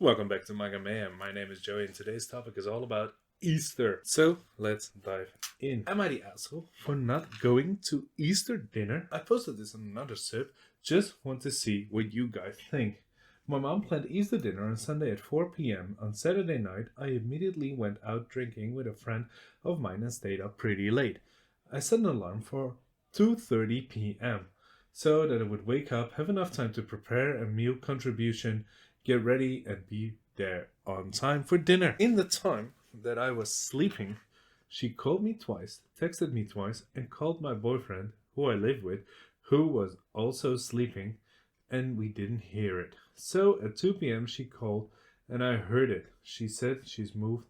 Welcome back to Mic Mayhem. My name is Joey and today's topic is all about Easter. So let's dive in. Am I the asshole for not going to Easter dinner? I posted this on another sip. Just want to see what you guys think. My mom planned Easter dinner on Sunday at 4 p.m. On Saturday night, I immediately went out drinking with a friend of mine and stayed up pretty late. I set an alarm for 2:30 p.m. so that I would wake up, have enough time to prepare a meal contribution, get ready, and be there on time for dinner. In the time that I was sleeping, she called me twice, texted me twice, and called my boyfriend, who I live with, who was also sleeping, and we didn't hear it. So at 2 p.m. she called, and I heard it. She said she's moved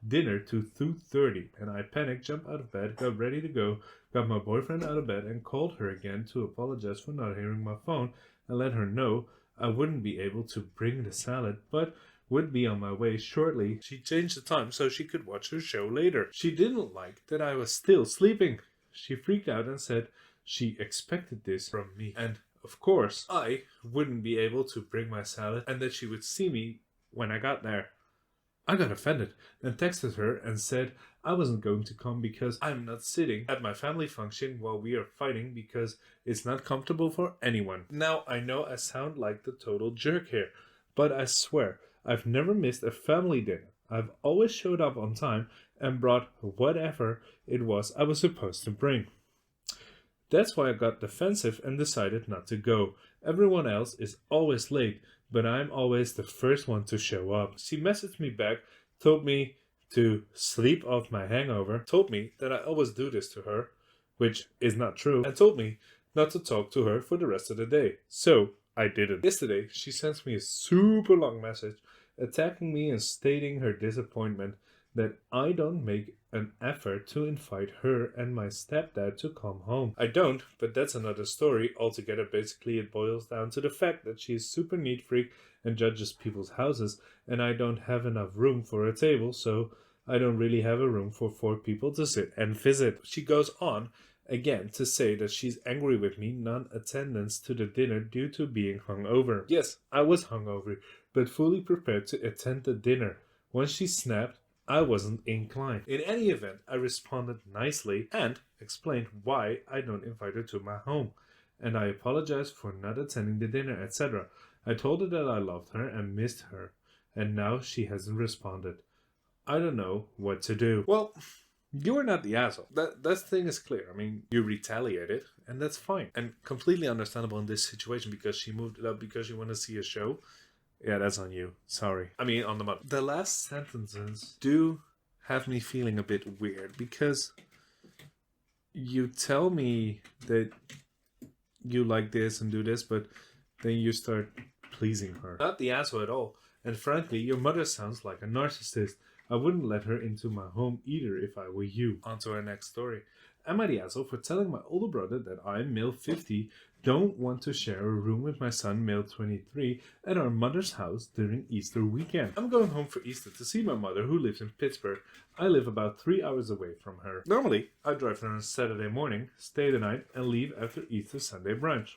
dinner to 2:30, and I panicked, jumped out of bed, got ready to go, got my boyfriend out of bed, and called her again to apologize for not hearing my phone and let her know I wouldn't be able to bring the salad, but would be on my way shortly. She changed the time so she could watch her show later. She didn't like that I was still sleeping. She freaked out and said she expected this from me. And of course, I wouldn't be able to bring my salad and that she would see me when I got there. I got offended and texted her and said I wasn't going to come because I'm not sitting at my family function while we are fighting because it's not comfortable for anyone. Now, I know I sound like the total jerk here, but I swear I've never missed a family dinner. I've always showed up on time and brought whatever it was I was supposed to bring. That's why I got defensive and decided not to go. Everyone else is always late, but I'm always the first one to show up. She messaged me back, told me to sleep off my hangover, told me that I always do this to her, which is not true, and told me not to talk to her for the rest of the day. So I didn't. Yesterday, she sends me a super long message attacking me and stating her disappointment that I don't make an effort to invite her and my stepdad to come home. I don't, but that's another story altogether. Basically, it boils down to the fact that she's super neat freak and judges people's houses, and I don't have enough room for a table, so I don't really have a room for 4 people to sit and visit. She goes on again to say that she's angry with me non-attendance to the dinner due to being hungover. Yes, I was hungover, but fully prepared to attend the dinner. Once she snapped, I wasn't inclined. In any event, I responded nicely and explained why I don't invite her to my home, and I apologized for not attending the dinner, etc. I told her that I loved her and missed her, and now she hasn't responded. I don't know what to do. Well, you are not the asshole. That thing is clear. I mean, you retaliated, and that's fine. And completely understandable in this situation because she moved it up because she wanted to see a show. Yeah, that's on you. Sorry. I mean, on the mother. The last sentences do have me feeling a bit weird because you tell me that you like this and do this, but then you start pleasing her. Not the asshole at all. And frankly, your mother sounds like a narcissist. I wouldn't let her into my home either if I were you. On to our next story. Am I the asshole for telling my older brother that I'm male 50, don't want to share a room with my son, male 23, at our mother's house during Easter weekend? I'm going home for Easter to see my mother, who lives in Pittsburgh. I live about 3 hours away from her. Normally, I drive there on Saturday morning, stay the night, and leave after Easter Sunday brunch.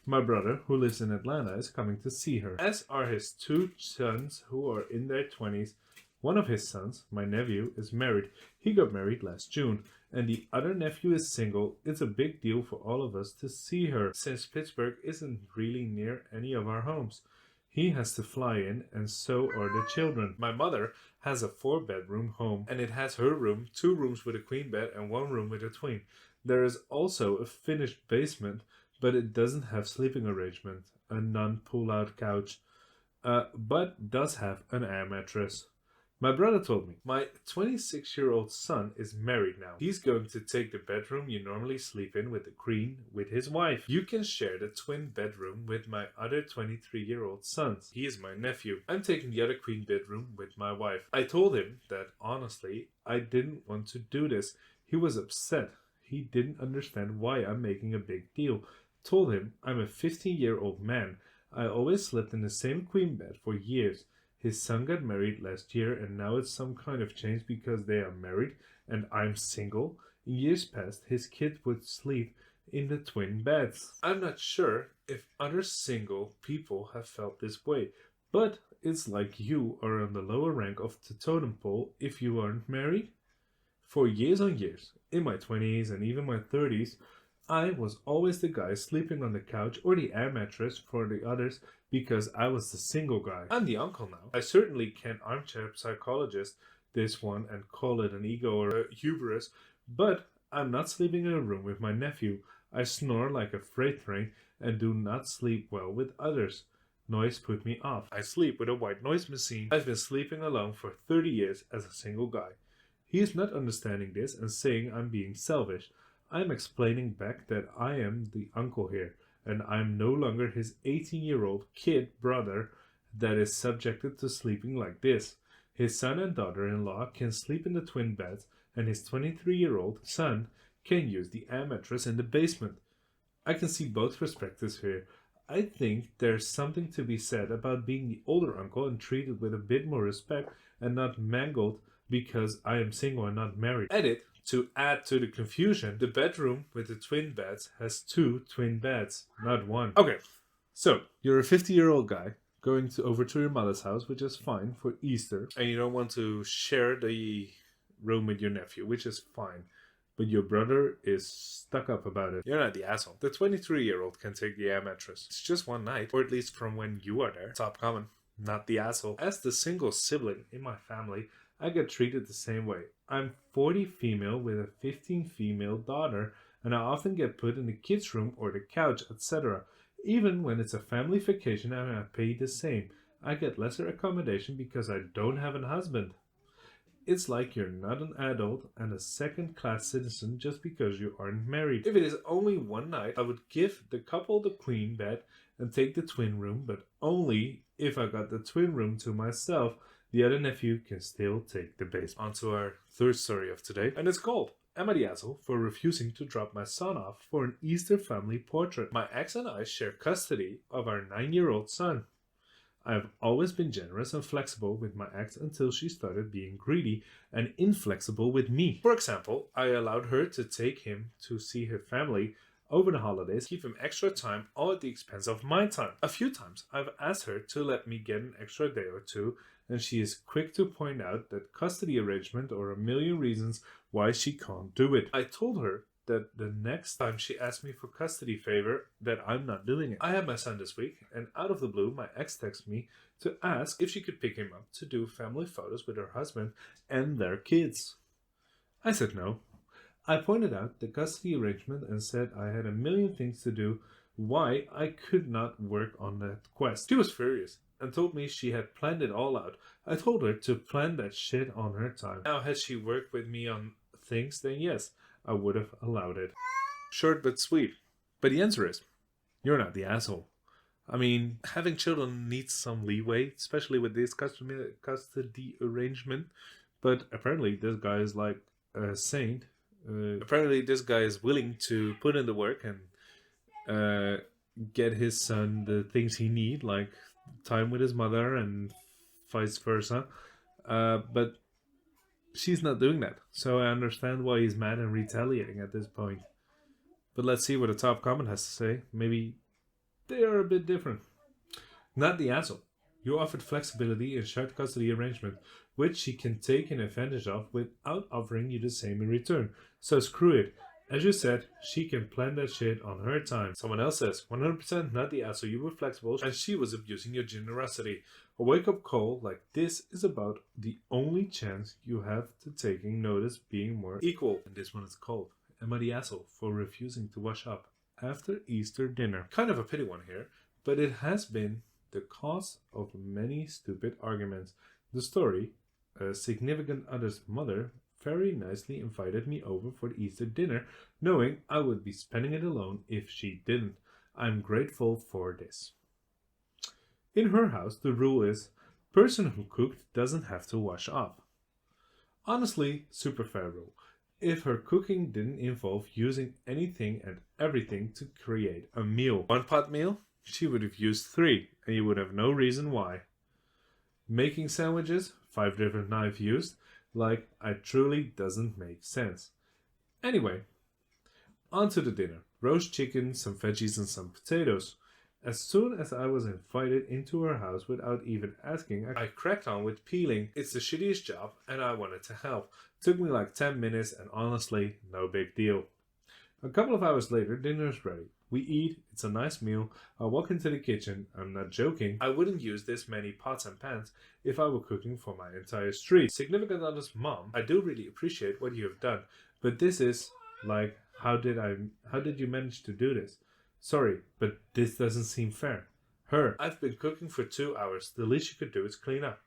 My brother, who lives in Atlanta, is coming to see her, as are his 2 sons, who are in their 20s. One of his sons, my nephew, is married. He got married last June. And the other nephew is single. It's a big deal for all of us to see her, since Pittsburgh isn't really near any of our homes. He has to fly in, and so are the children. My mother has a 4-bedroom home, and it has her room, 2 rooms with a queen bed, and 1 room with a twin. There is also a finished basement, but it doesn't have sleeping arrangement, a non-pull-out couch, but does have an air mattress. My brother told me, my 26-year-old son is married now. He's going to take the bedroom you normally sleep in with the queen with his wife. You can share the twin bedroom with my other 23-year-old sons. He is my nephew. I'm taking the other queen bedroom with my wife. I told him that, honestly, I didn't want to do this. He was upset. He didn't understand why I'm making a big deal. Told him I'm a 15-year-old man. I always slept in the same queen bed for years. His son got married last year, and now it's some kind of change because they are married and I'm single. In years past, his kid would sleep in the twin beds. I'm not sure if other single people have felt this way, but it's like you are on the lower rank of the totem pole if you aren't married. For years on years, in my 20s and even my 30s, I was always the guy sleeping on the couch or the air mattress for the others because I was the single guy. I'm the uncle now. I certainly can't armchair psychologist this one and call it an ego or a hubris, but I'm not sleeping in a room with my nephew. I snore like a freight train and do not sleep well with others. Noise put me off. I sleep with a white noise machine. I've been sleeping alone for 30 years as a single guy. He is not understanding this and saying I'm being selfish. I'm explaining back that I am the uncle here, and I'm no longer his 18-year-old kid brother that is subjected to sleeping like this. His son and daughter-in-law can sleep in the twin beds, and his 23-year-old son can use the air mattress in the basement. I can see both perspectives here. I think there's something to be said about being the older uncle and treated with a bit more respect and not mangled because I am single and not married. Edit. To add to the confusion, the bedroom with the twin beds has 2 twin beds, not 1. Okay, so you're a 50-year-old guy going over to your mother's house, which is fine for Easter, and you don't want to share the room with your nephew, which is fine. But your brother is stuck up about it. You're not the asshole. The 23-year-old can take the air mattress. It's just one night, or at least from when you are there. Top comment, not the asshole. As the single sibling in my family, I get treated the same way. I'm 40 female with a 15 female daughter, and I often get put in the kids' room or the couch, etc. Even when it's a family vacation and I pay the same, I get lesser accommodation because I don't have a husband. It's like you're not an adult and a second-class citizen just because you aren't married. If it is only one night, I would give the couple the queen bed and take the twin room, but only if I got the twin room to myself. The other nephew can still take the basement. On to our third story of today, and it's called Am I the Asshole for Refusing to Drop My Son Off for an Easter Family Portrait? My ex and I share custody of our 9-year-old son. I have always been generous and flexible with my ex until she started being greedy and inflexible with me. For example, I allowed her to take him to see her family over the holidays, keep him extra time, all at the expense of my time. A few times I've asked her to let me get an extra day or two, and she is quick to point out that custody arrangement or a million reasons why she can't do it. I told her that the next time she asks me for custody favor, that I'm not doing it. I had my son this week, and out of the blue, my ex texted me to ask if she could pick him up to do family photos with her husband and their kids. I said no. I pointed out the custody arrangement and said I had a million things to do, why I could not work on that quest. She was furious and told me she had planned it all out. I told her to plan that shit on her time. Now, had she worked with me on things, then yes, I would have allowed it. Short but sweet. But the answer is, you're not the asshole. I mean, having children needs some leeway, especially with this custody arrangement. But apparently this guy is like a saint. Apparently this guy is willing to put in the work and get his son the things he needs, like time with his mother and vice versa. But she's not doing that. So I understand why he's mad and retaliating at this point. But let's see what the top comment has to say. Maybe they are a bit different. Not the asshole. You offered flexibility in shared custody arrangement, which she can take advantage of without offering you the same in return. So screw it. As you said, she can plan that shit on her time. Someone else says, 100% not the asshole, you were flexible and she was abusing your generosity. A wake-up call like this is about the only chance you have to taking notice being more equal. And this one is called, Am I the Asshole for Refusing to Wash Up After Easter Dinner? Kind of a pity one here, but it has been the cause of many stupid arguments. The story, a significant other's mother very nicely invited me over for the Easter dinner, knowing I would be spending it alone if she didn't. I'm grateful for this. In her house, the rule is, person who cooked doesn't have to wash off. Honestly, super fair rule. If her cooking didn't involve using anything and everything to create a meal. One pot meal? She would have used 3, and you would have no reason why. Making sandwiches? 5 different knives used? Like, it truly doesn't make sense. Anyway, on to the dinner. Roast chicken, some veggies and some potatoes. As soon as I was invited into her house without even asking, I cracked on with peeling. It's the shittiest job and I wanted to help. Took me like 10 minutes and honestly, no big deal. A couple of hours later, dinner's ready. We eat, it's a nice meal. I walk into the kitchen, I'm not joking. I wouldn't use this many pots and pans if I were cooking for my entire street. Significant other's mom, I do really appreciate what you have done, but this is like, how did you manage to do this? Sorry, but this doesn't seem fair. Her, I've been cooking for 2 hours. The least you could do is clean up.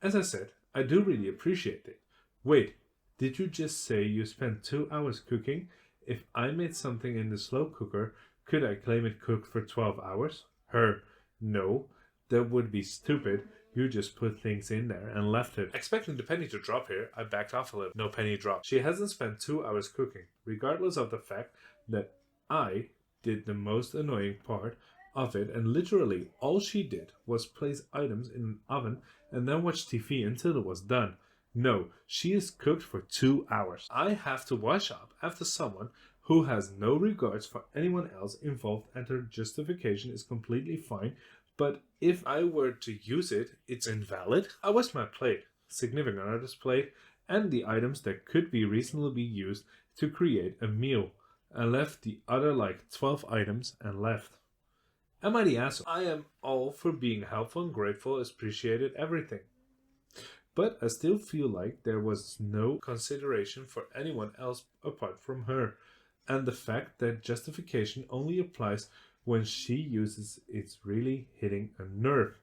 As I said, I do really appreciate it. Wait, did you just say you spent 2 hours cooking? If I made something in the slow cooker, could I claim it cooked for 12 hours? Her, no, that would be stupid. You just put things in there and left it. Expecting the penny to drop here, I backed off a little. No penny dropped. She hasn't spent 2 hours cooking, regardless of the fact that I did the most annoying part of it, and literally all she did was place items in an oven and then watch TV until it was done. No, she is cooked for 2 hours. I have to wash up after someone who has no regards for anyone else involved, and her justification is completely fine, but if I were to use it, it's invalid. I washed my plate, significant other's plate, and the items that could be reasonably used to create a meal. I left the other like 12 items and left. Am I the asshole? I am all for being helpful and grateful, appreciated everything. But I still feel like there was no consideration for anyone else apart from her. And the fact that justification only applies when she uses it's really hitting a nerve.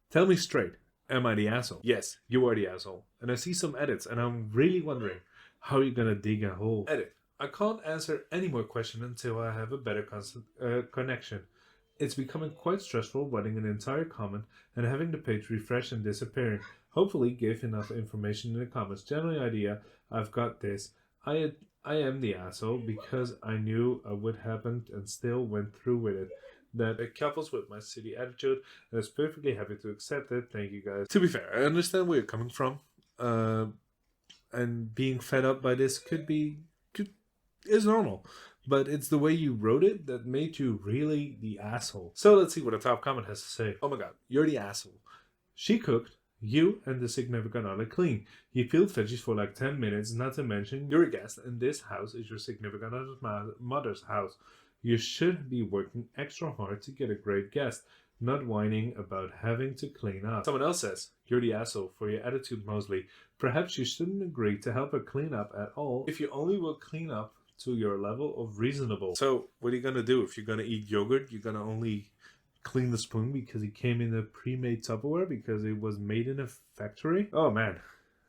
Tell me straight, am I the asshole? Yes, you are the asshole. And I see some edits and I'm really wondering how you're gonna dig a hole. Edit. I can't answer any more questions until I have a better connection. It's becoming quite stressful writing an entire comment and having the page refresh and disappearing. Hopefully give enough information in the comments. General idea, I've got this. I am the asshole because I knew it would happen and still went through with it. That it couples with my city attitude and is perfectly happy to accept it. Thank you guys. To be fair, I understand where you're coming from. And being fed up by this is normal. But it's the way you wrote it that made you really the asshole. So let's see what the top comment has to say. Oh my god, you're the asshole. She cooked. You and the significant other clean. You peeled veggies for like 10 minutes, not to mention you're a guest, and this house is your significant other's mother's house. You should be working extra hard to get a great guest, not whining about having to clean up. Someone else says, you're the asshole for your attitude mostly. Perhaps you shouldn't agree to help her clean up at all if you only will clean up to your level of reasonable. So what are you going to do? If you're going to eat yogurt, you're going to only clean the spoon because it came in a pre-made Tupperware because it was made in a factory? Oh man,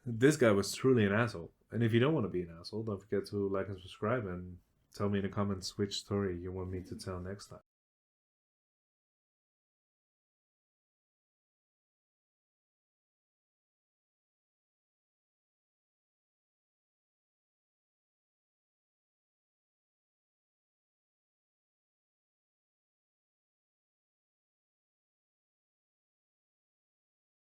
this guy was truly an asshole. And if you don't want to be an asshole, don't forget to like and subscribe and tell me in the comments which story you want me to tell next time.